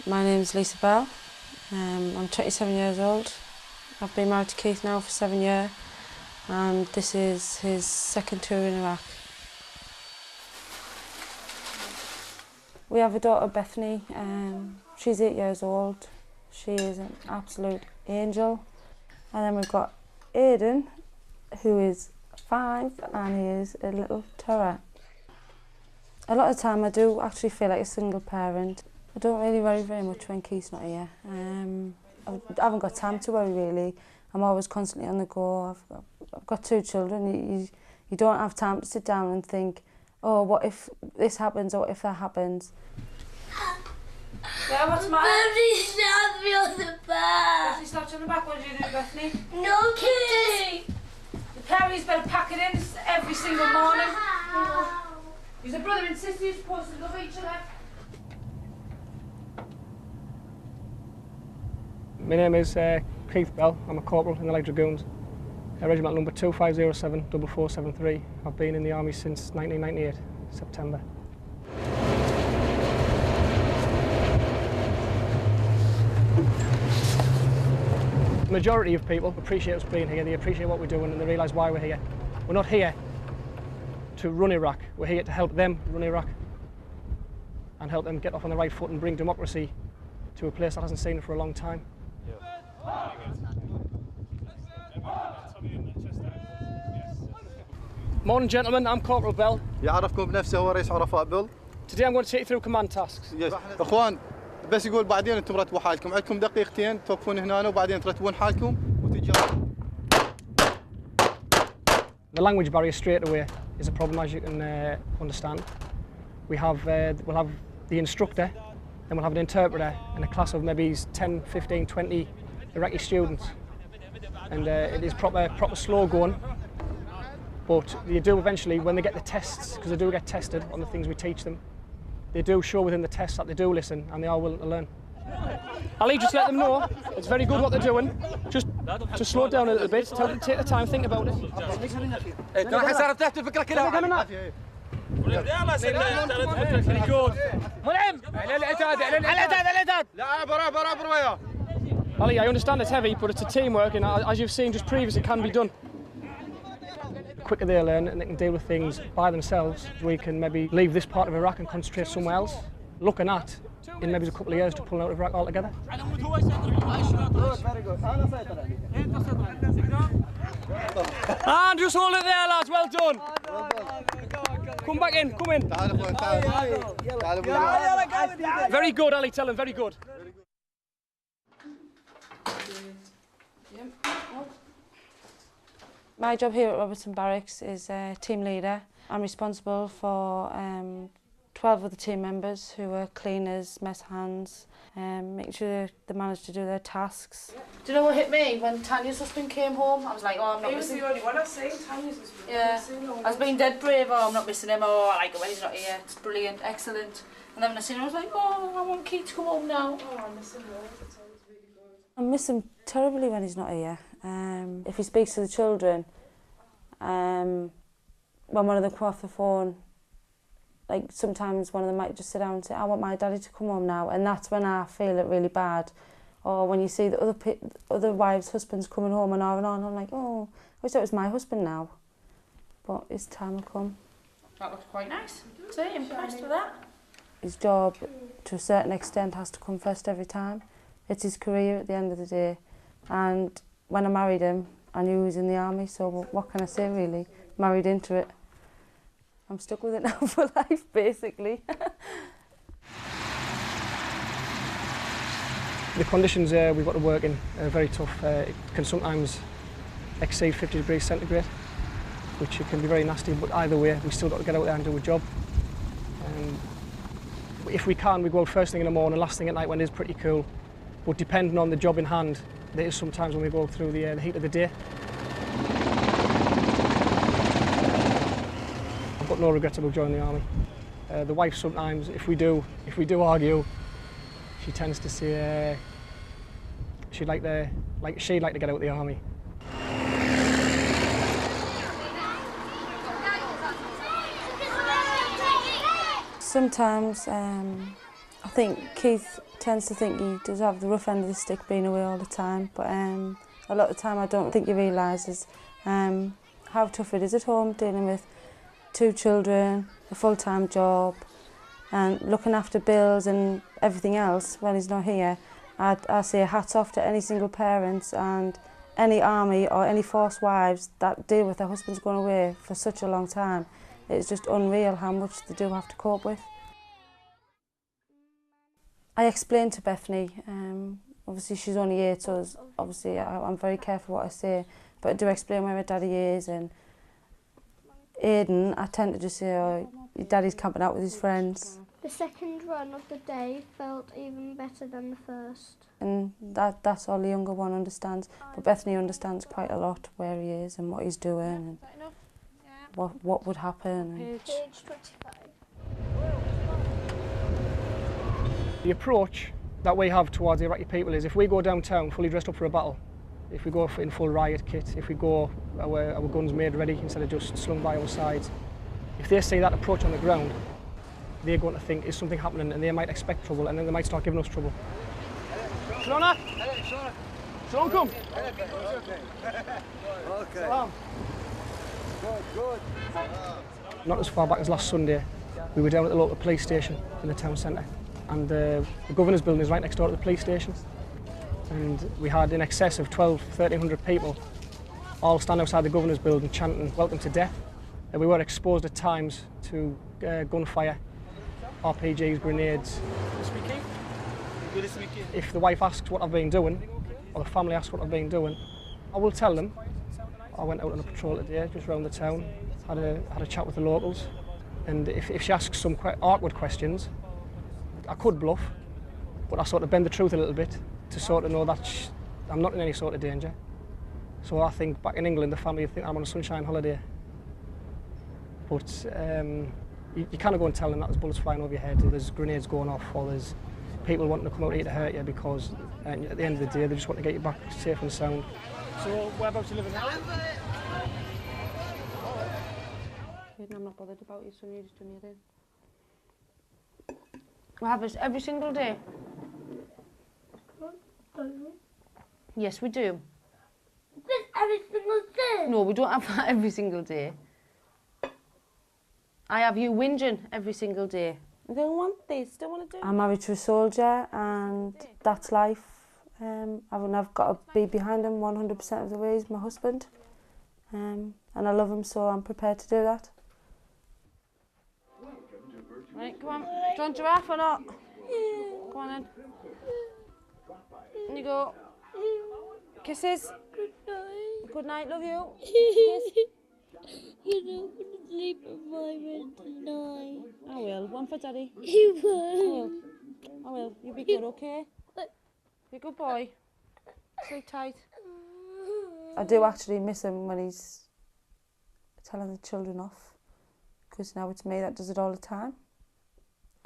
My name's Lisa Bell. I'm 27 years old. I've been married to Keith now for 7 years, and this is his second tour in Iraq. We have a daughter, Bethany. She's 8 years old. She is an absolute angel. And then we've got Aidan, who is 5, and he is a little terror. A lot of the time I do actually feel like a single parent. I don't really worry very much when Keith's not here. I haven't got time to worry really. I'm always constantly on the go. I've got 2 children. You don't have time to sit down and think, oh, what if this happens or what if that happens? Yeah, what's the matter? Bethany slapped me on the back. Bethany slapped you on the back. What did you do, Bethany? No kidding. The parents better pack it in every single morning. You're a brother and sister, you're supposed to love each other. My name is Keith Bell. I'm a corporal in the Dragoons, regiment number 2507 4473. I've been in the army since 1998, September. The majority of people appreciate us being here, they appreciate what we're doing and they realise why we're here. We're not here to run Iraq, we're here to help them run Iraq and help them get off on the right foot and bring democracy to a place that hasn't seen it for a long time. Morning gentlemen, I'm Corporal Bell. يعرفكم بنفسه هو رئيس عرفاء بيل. Today I'm going to take you through command tasks. Yes. اخوان بس يقول بعدين انتم رتبوا حالكم، عندكم دقيقتين توقفون هنا وبعدين ترتبون حالكم وتجاوبون. The language barrier straight away is a problem, as you can understand. We'll have the instructor, then we'll have an interpreter and a class of maybe 10, 15, 20 Iraqi students. And it is proper slow going. But you do eventually, when they get the tests, because they do get tested on the things we teach them, they do show within the tests that they do listen and they are willing to learn. Ali, just let them know it's very good what they're doing. Just slow down a little bit, tell them to take the time, think about it. Ali, I understand it's heavy, but it's a teamwork, and as you've seen just previously, it can be done. The quicker they learn and they can deal with things by themselves, we can maybe leave this part of Iraq and concentrate somewhere else, looking at, in maybe a couple of years, to pull out of Iraq altogether. And just hold it there, lads, well done. Come back in, come in. Very good, Ali, tell him, very good. My job here at Robertson Barracks is team leader. I'm responsible for 12 of the team members who are cleaners, mess hands, making sure they manage to do their tasks. Do you know what hit me? When Tanya's husband came home, I was like, oh, I'm not missing him. He was the only one I've seen, Tanya's husband. Yeah, I was being dead brave, oh, I'm not missing him, oh, I like it when he's not here, it's brilliant, excellent. And then when I seen him, I was like, oh, I want Keith to come home now. Oh, I miss him loads, it's always really good. I miss him terribly when he's not here. If he speaks to the children, when one of them come off the phone, like sometimes one of them might just sit down and say, I want my daddy to come home now, and that's when I feel it really bad. Or when you see the other wives' husbands coming home and on, I'm like, oh, I wish that was my husband now. But his time will come. That looks quite nice. So impressed with that. His job, to a certain extent, has to come first every time. It's his career at the end of the day. And when I married him, I knew he was in the army, so what can I say really? Married into it. I'm stuck with it now for life, basically. The conditions we've got to work in are very tough. It can sometimes exceed 50 degrees centigrade, which can be very nasty, but either way, we still got to get out there and do a job. If we can, we go out first thing in the morning, last thing at night when it is pretty cool. But depending on the job in hand, there is sometimes when we go through the heat of the day. I've got no regrets about joining the army. The wife sometimes, if we do argue, she tends to say she'd like to get out of the army. Sometimes I think Keith tends to think he does have the rough end of the stick being away all the time, but a lot of the time I don't think he realises how tough it is at home, dealing with 2 children, a full-time job, and looking after bills and everything else when he's not here. I say hats off to any single parents and any army or any forced wives that deal with their husbands going away for such a long time. It's just unreal how much they do have to cope with. I explained to Bethany, obviously she's only 8, so obviously I'm very careful what I say, but I do explain where my daddy is. And Aidan, I tend to just say, oh, your daddy's camping out with his friends. The second run of the day felt even better than the first. And that's all the younger one understands, but Bethany understands quite a lot where he is and what he's doing and what would happen. Page 25. The approach that we have towards the Iraqi people is if we go downtown fully dressed up for a battle, if we go in full riot kit, if we go our guns made ready instead of just slung by our sides, if they see that approach on the ground, they're going to think, is something happening, and they might expect trouble, and then they might start giving us trouble. Shalom, Shalom, come. Okay. Salam. Good. Not as far back as last Sunday, we were down at the local police station in the town centre, and the governor's building is right next door to the police station. And we had in excess of 1,300 people all stand outside the governor's building chanting "Welcome to Death." And we were exposed at times to gunfire, RPGs, grenades. If the wife asks what I've been doing, or the family asks what I've been doing, I will tell them. I went out on a patrol today, just round the town, had a chat with the locals, and if she asks some quite awkward questions, I could bluff, but I sort of bend the truth a little bit to sort of know that I'm not in any sort of danger. So I think back in England, the family think I'm on a sunshine holiday. But you can't go and tell them that there's bullets flying over your head, or there's grenades going off, or there's people wanting to come out here to hurt you, because at the end of the day, they just want to get you back safe and sound. So whereabouts you living now? I'm not bothered about you, so you're just doing your thing. We have this every single day. Yes, we do. This every single day? No, we don't have that every single day. I have you whinging every single day. I don't want this, don't want to do it. I'm married to a soldier, and that's life. I've got to be behind him 100% of the way. He's my husband. And I love him, so I'm prepared to do that. Right, come on. Do you want giraffe or not? Come on then. In you go. Kisses. Good night. Good night, love you. Kiss. You're not going to sleep in my bed tonight. I will. One for daddy. You will. I will. You be good, okay? Be a good boy. Sleep tight. I do actually miss him when he's telling the children off, because now it's me that does it all the time.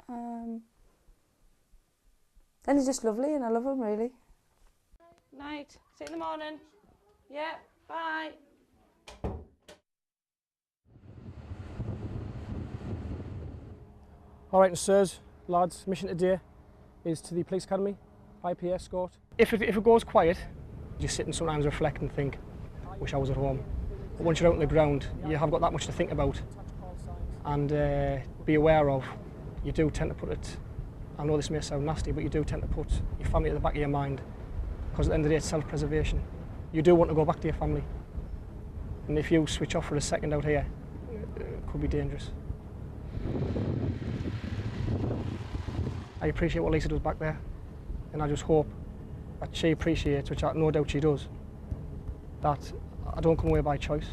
And he's just lovely, and I love him, really. Night. See you in the morning. Yeah, bye. All right, and sirs, lads, mission today is to the police academy, IP escort. If it goes quiet, you sit and sometimes reflect and think, wish I was at home. But once you're out on the ground, you have got that much to think about and be aware of. You do tend to put it, I know this may sound nasty, but you do tend to put your family at the back of your mind, because at the end of the day it's self-preservation. You do want to go back to your family, and if you switch off for a second out here, it could be dangerous. I appreciate what Lisa does back there, and I just hope that she appreciates, which I no doubt she does, that I don't come away by choice.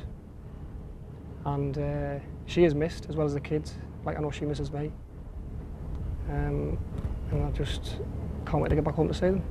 And she is missed, as well as the kids, like I know she misses me. And I just can't wait to get back home to see them.